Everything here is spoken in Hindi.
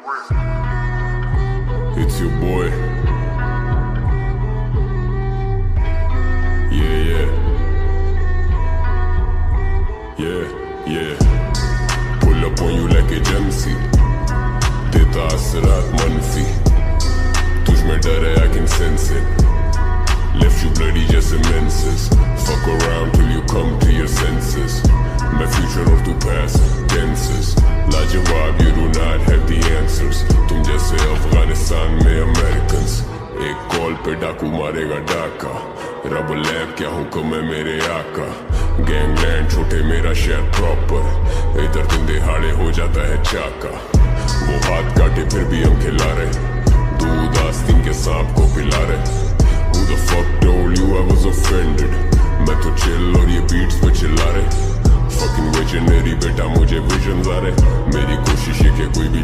It's your boy. Yeah, yeah. Yeah, yeah. Pull up on you like agency, देता असरात मनफी, तुझ में डर है I can sense it. Left you bloody just menses. Fuck around till you come to your senses. मैं future और तू past tenses. लाजवाब you do not have the answers. तुम जैसे अफगानिस्तान में Americans. एक कॉल पे डाकू मारेगा डाका. रब लैब क्या हुक्म है मेरे आका. गैंगलैंड छोटे मेरा शहर प्रॉपर. इधर दिन दिहाड़े हो जाता है चाका. वो हाथ काटे फिर भी हम खिला रहे. दूध आस्तीन के सांप को पिला रहे. Who the fuck told you I was offended? मैं तो chill और ये beats पे चिल्ला रहे. Fucking visionary बेटा मुझे visions आ रहे. मेरी कोशिश है कि कोई भी